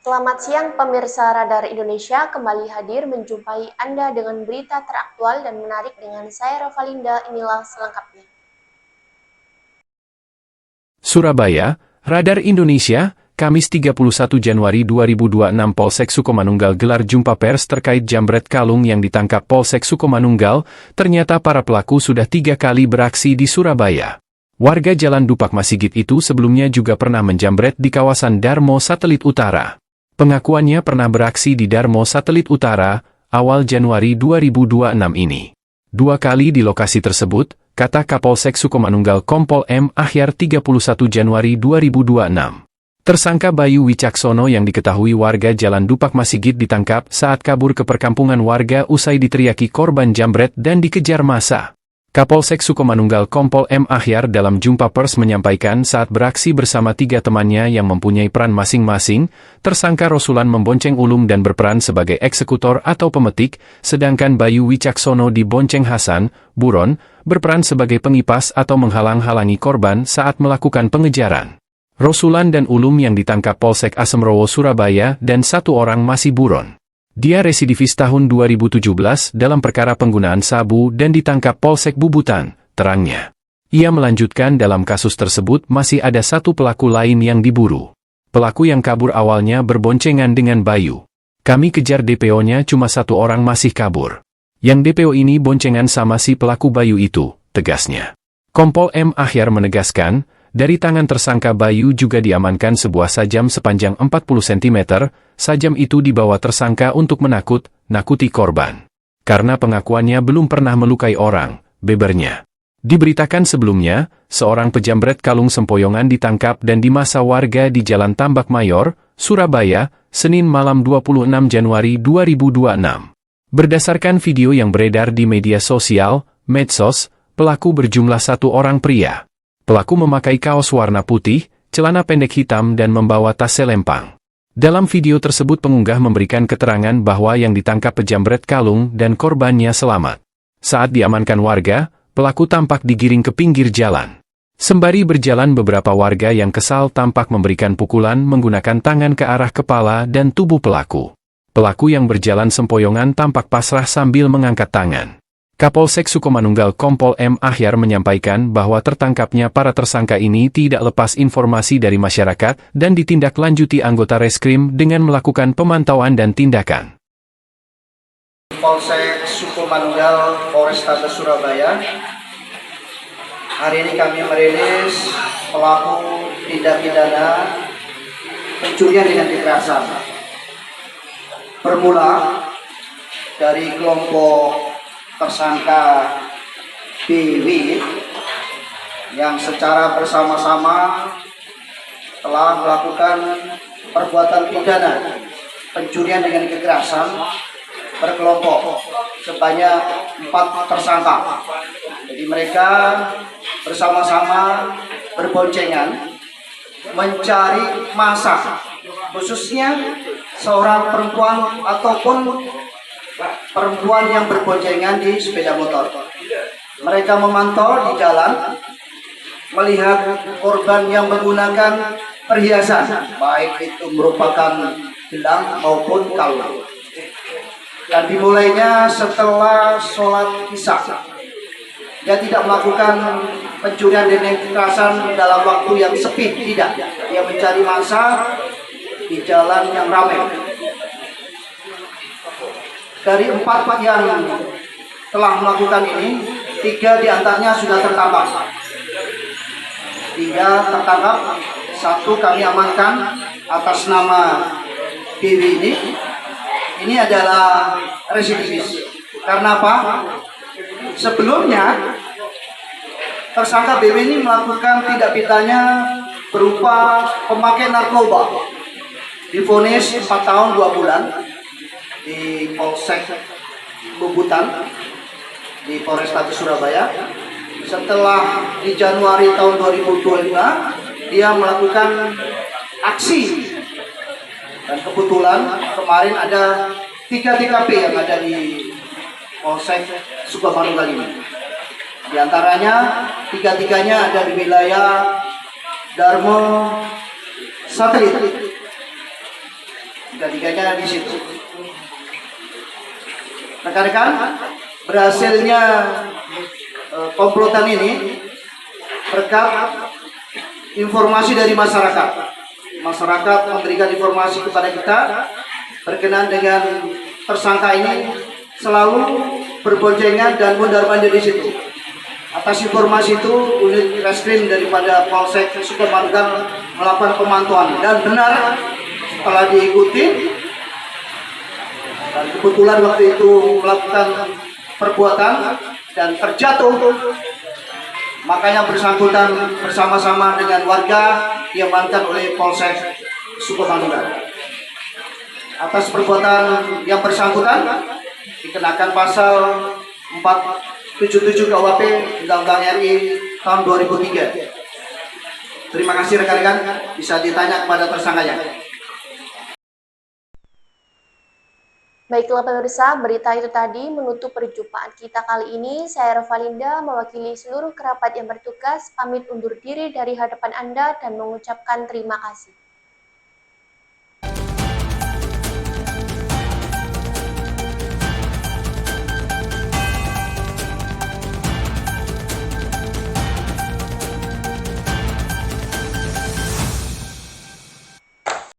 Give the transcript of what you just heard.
Selamat siang pemirsa Radar Indonesia, kembali hadir menjumpai Anda dengan berita teraktual dan menarik dengan saya Rovalinda, inilah selengkapnya. Surabaya, Radar Indonesia, Kamis 31 Januari 2026 Polsek Sukomanunggal gelar jumpa pers terkait jambret kalung yang ditangkap Polsek Sukomanunggal, ternyata para pelaku sudah 3 kali beraksi di Surabaya. Warga Jalan Dupak Masigit itu sebelumnya juga pernah menjambret di kawasan Darmo Satelit Utara. Pengakuannya pernah beraksi di Darmo Satelit Utara, awal Januari 2026 ini. 2 kali di lokasi tersebut, kata Kapolsek Sukomanunggal Kompol M. Ahyar 31 Januari 2026. Tersangka Bayu Wicaksono yang diketahui warga Jalan Dupak Masigit ditangkap saat kabur ke perkampungan warga usai diteriaki korban jambret dan dikejar massa. Kapolsek Sukomanunggal Kompol M. Ahyar dalam jumpa pers menyampaikan saat beraksi bersama 3 temannya yang mempunyai peran masing-masing, tersangka Rosulan membonceng ulum dan berperan sebagai eksekutor atau pemetik, sedangkan Bayu Wicaksono dibonceng Hasan, buron, berperan sebagai pengipas atau menghalang-halangi korban saat melakukan pengejaran. Rosulan dan ulum yang ditangkap Polsek Asemrowo Surabaya dan 1 orang masih buron. Dia residivis tahun 2017 dalam perkara penggunaan sabu dan ditangkap Polsek Bubutan, terangnya. Ia melanjutkan dalam kasus tersebut masih ada 1 pelaku lain yang diburu. Pelaku yang kabur awalnya berboncengan dengan Bayu. Kami kejar DPO-nya cuma 1 orang masih kabur. Yang DPO ini boncengan sama si pelaku Bayu itu, tegasnya. Kompol M. Ahyar menegaskan, dari tangan tersangka Bayu juga diamankan sebuah sajam sepanjang 40 cm, sajam itu dibawa tersangka untuk nakuti korban. Karena pengakuannya belum pernah melukai orang, bebernya. Diberitakan sebelumnya, seorang pejambret kalung sempoyongan ditangkap dan dimasa warga di Jalan Tambak Mayor, Surabaya, Senin malam 26 Januari 2026. Berdasarkan video yang beredar di media sosial, medsos, pelaku berjumlah 1 orang pria. Pelaku memakai kaos warna putih, celana pendek hitam dan membawa tas selempang. Dalam video tersebut pengunggah memberikan keterangan bahwa yang ditangkap pejambret kalung dan korbannya selamat. Saat diamankan warga, pelaku tampak digiring ke pinggir jalan. Sembari berjalan beberapa warga yang kesal tampak memberikan pukulan menggunakan tangan ke arah kepala dan tubuh pelaku. Pelaku yang berjalan sempoyongan tampak pasrah sambil mengangkat tangan. Kapolsek Sukomanunggal Kompol M. Ahyar menyampaikan bahwa tertangkapnya para tersangka ini tidak lepas informasi dari masyarakat dan ditindaklanjuti anggota reskrim dengan melakukan pemantauan dan tindakan. Polsek Sukomanunggal Polrestabes Surabaya, hari ini kami merilis pelaku tindak pidana pencurian dengan kekerasan. Bermula dari kelompok tersangka BW yang secara bersama-sama telah melakukan perbuatan pidana pencurian dengan kekerasan berkelompok sebanyak 4 tersangka. Jadi mereka bersama-sama berboncengan mencari massa, khususnya seorang perempuan ataupun perempuan yang berboncengan di sepeda motor. Mereka memantau di jalan, melihat korban yang menggunakan perhiasan, baik itu merupakan gelang maupun kalung. Dan dimulainya setelah sholat isya. Dia tidak melakukan pencurian dengan kekerasan dalam waktu yang sepi, tidak. Dia mencari massa di jalan yang ramai. Dari 4 yang telah melakukan ini, 3 diantaranya sudah tertangkap. 3 tertangkap, 1 kami amankan atas nama BW ini. Ini adalah residivis. Karena apa? Sebelumnya, tersangka BW ini melakukan tindak pidananya berupa pemakaian narkoba. Divonis 4 tahun 2 bulan. Di Polsek Bubutan di Polrestabes Surabaya. Setelah di Januari tahun 2025 dia melakukan aksi, dan kebetulan kemarin ada 3 TKP yang ada di Polsek Sukomanunggal ini. Di antaranya 3-tiganya ada di wilayah Darmo Satelit. Tiga-tiganya di situ. Rekan-rekan, berhasilnya komplotan ini berkat informasi dari masyarakat. Masyarakat memberikan informasi kepada kita berkenaan dengan tersangka ini selalu berboncengan dan mondar-mandir di situ. Atas informasi itu, unit reskrim daripada Polsek Sukomanunggal melakukan pemantauan dan benar setelah diikuti dan kebetulan waktu itu melakukan perbuatan dan terjatuh, makanya bersangkutan bersama-sama dengan warga diamankan oleh Polsek Sukomanunggal. Atas perbuatan yang bersangkutan dikenakan pasal 477 KUHP Undang-Undang RI tahun 2003. Terima kasih rekan-rekan, bisa ditanya kepada tersangkanya. Baiklah pemirsa, berita itu tadi menutup perjumpaan kita kali ini. Saya Revalinda mewakili seluruh kerabat yang bertugas pamit undur diri dari hadapan Anda dan mengucapkan terima kasih.